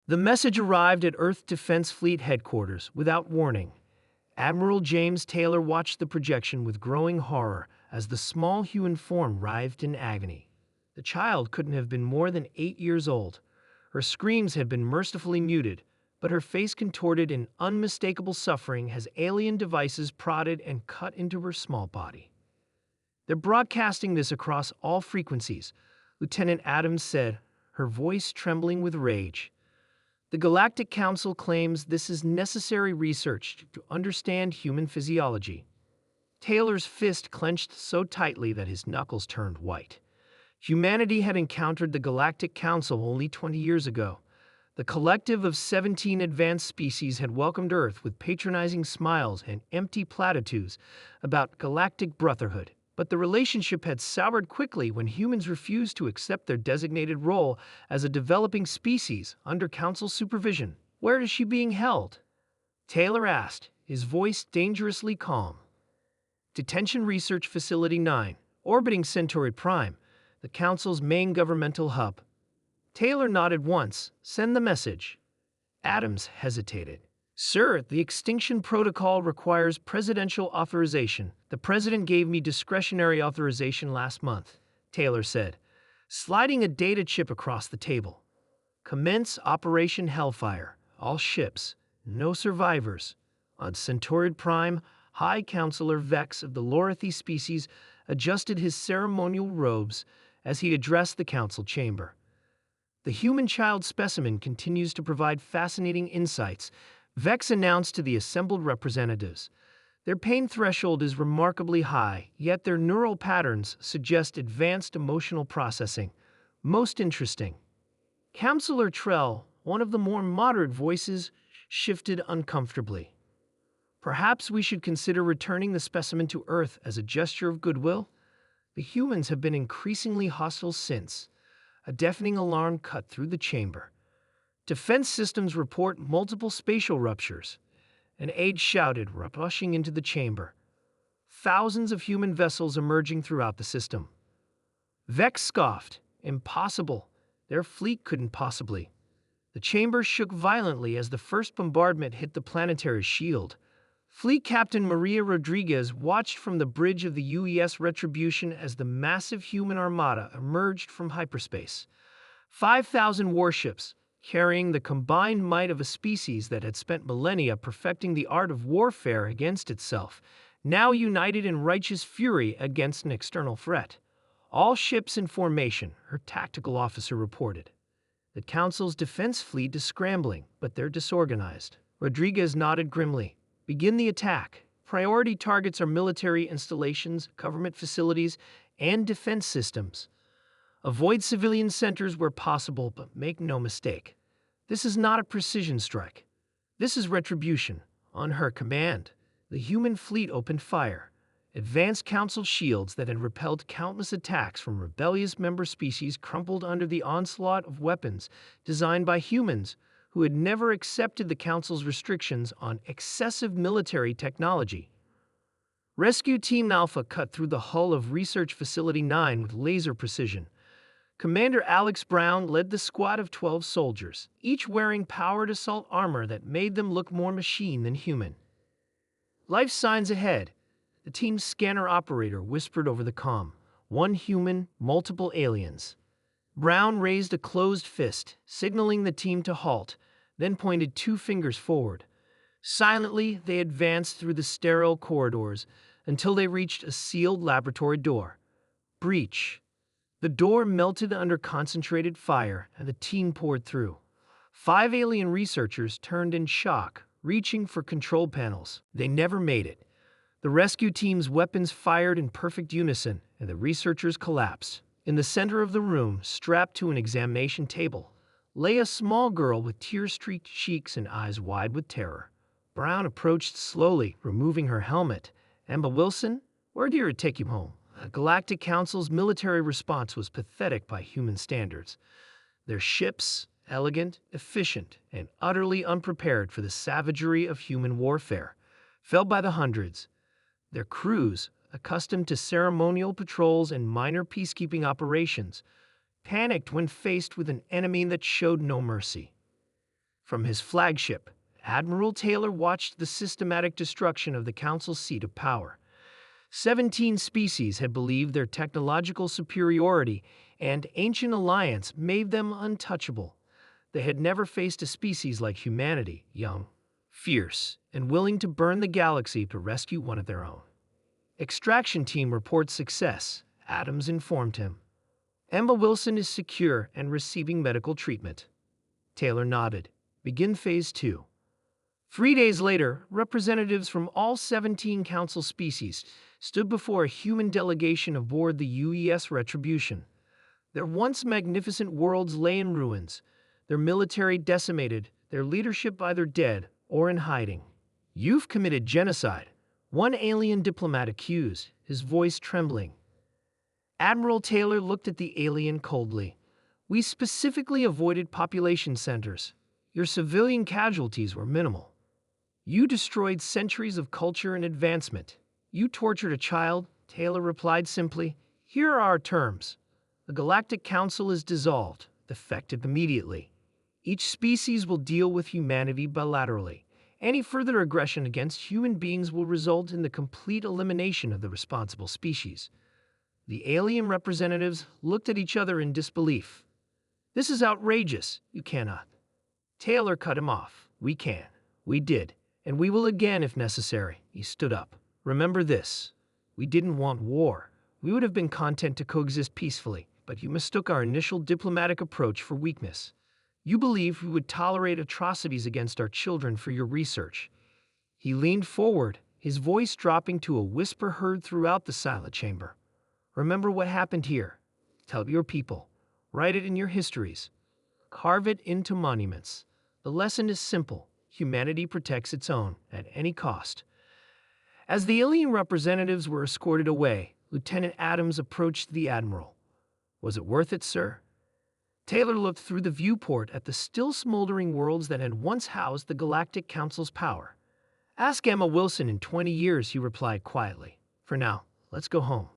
The message arrived at Earth Defense Fleet headquarters without warning. Admiral James Taylor watched the projection with growing horror as the small human form writhed in agony. The child couldn't have been more than 8 years old. Her screams had been mercifully muted, but her face contorted in unmistakable suffering as alien devices prodded and cut into her small body. "They're broadcasting this across all frequencies," Lieutenant Adams said, her voice trembling with rage. "The Galactic Council claims this is necessary research to understand human physiology." Taylor's fist clenched so tightly that his knuckles turned white. Humanity had encountered the Galactic Council only 20 years ago. The collective of 17 advanced species had welcomed Earth with patronizing smiles and empty platitudes about galactic brotherhood. But the relationship had soured quickly when humans refused to accept their designated role as a developing species under Council supervision. "Where is she being held?" Taylor asked, his voice dangerously calm. "Detention Research Facility 9, orbiting Centauri Prime, the Council's main governmental hub." Taylor nodded once. "Send the message." Adams hesitated. "Sir, the extinction protocol requires presidential authorization. The president gave me discretionary authorization last month," Taylor said, sliding a data chip across the table. "Commence Operation Hellfire. All ships. No survivors." On Centauri Prime, High Counselor Vex of the Lorathi species adjusted his ceremonial robes as he addressed the council chamber. "The human child specimen continues to provide fascinating insights," Vex announced to the assembled representatives. "Their pain threshold is remarkably high, yet their neural patterns suggest advanced emotional processing. Most interesting." Counselor Trell, one of the more moderate voices, shifted uncomfortably. "Perhaps we should consider returning the specimen to Earth as a gesture of goodwill? The humans have been increasingly hostile since." A deafening alarm cut through the chamber. "Defense systems report multiple spatial ruptures," an aide shouted, rushing into the chamber. "Thousands of human vessels emerging throughout the system." Vex scoffed. "Impossible. Their fleet couldn't possibly." The chamber shook violently as the first bombardment hit the planetary shield. Fleet Captain Maria Rodriguez watched from the bridge of the UES Retribution as the massive human armada emerged from hyperspace. 5,000 warships, carrying the combined might of a species that had spent millennia perfecting the art of warfare against itself, now united in righteous fury against an external threat. "All ships in formation," her tactical officer reported. "The Council's defense fleet is scrambling, but they're disorganized." Rodriguez nodded grimly. "Begin the attack. Priority targets are military installations, government facilities, and defense systems. Avoid civilian centers where possible, but make no mistake. This is not a precision strike. This is retribution." On her command, the human fleet opened fire. Advanced Council shields that had repelled countless attacks from rebellious member species crumpled under the onslaught of weapons designed by humans who had never accepted the Council's restrictions on excessive military technology. Rescue Team Alpha cut through the hull of Research Facility 9 with laser precision. Commander Alex Brown led the squad of 12 soldiers, each wearing powered assault armor that made them look more machine than human. "Life signs ahead," the team's scanner operator whispered over the comm. "One human, multiple aliens." Brown raised a closed fist, signaling the team to halt, then pointed 2 fingers forward. Silently, they advanced through the sterile corridors until they reached a sealed laboratory door. Breach. The door melted under concentrated fire, and the team poured through. 5 alien researchers turned in shock, reaching for control panels. They never made it. The rescue team's weapons fired in perfect unison, and the researchers collapsed. In the center of the room, strapped to an examination table, lay a small girl with tear-streaked cheeks and eyes wide with terror. Brown approached slowly, removing her helmet. "Emma Wilson, where did it take you home?" The Galactic Council's military response was pathetic by human standards. Their ships, elegant, efficient, and utterly unprepared for the savagery of human warfare, fell by the hundreds. Their crews, accustomed to ceremonial patrols and minor peacekeeping operations, panicked when faced with an enemy that showed no mercy. From his flagship, Admiral Taylor watched the systematic destruction of the Council's seat of power. 17 species had believed their technological superiority and ancient alliance made them untouchable. They had never faced a species like humanity, young, fierce, and willing to burn the galaxy to rescue one of their own. Extraction team reports success, Adams informed him. Emma Wilson is secure and receiving medical treatment. Taylor nodded. Begin Phase 2. 3 days later, representatives from all 17 Council species stood before a human delegation aboard the UES Retribution. Their once magnificent worlds lay in ruins, their military decimated, their leadership either dead or in hiding. You've committed genocide, one alien diplomat accused, his voice trembling. Admiral Taylor looked at the alien coldly. We specifically avoided population centers. Your civilian casualties were minimal. You destroyed centuries of culture and advancement. You tortured a child, Taylor replied simply. Here are our terms. The Galactic Council is dissolved, effective immediately. Each species will deal with humanity bilaterally. Any further aggression against human beings will result in the complete elimination of the responsible species. The alien representatives looked at each other in disbelief. This is outrageous. You cannot. Taylor cut him off. We can. We did. And we will again if necessary. He stood up. Remember this. We didn't want war. We would have been content to coexist peacefully, but you mistook our initial diplomatic approach for weakness. You believed we would tolerate atrocities against our children for your research. He leaned forward, his voice dropping to a whisper heard throughout the silent chamber. Remember what happened here. Tell your people. Write it in your histories. Carve it into monuments. The lesson is simple. Humanity protects its own, at any cost. As the alien representatives were escorted away, Lieutenant Adams approached the Admiral. Was it worth it, sir? Taylor looked through the viewport at the still smoldering worlds that had once housed the Galactic Council's power. Ask Emma Wilson in 20 years, he replied quietly. For now, let's go home.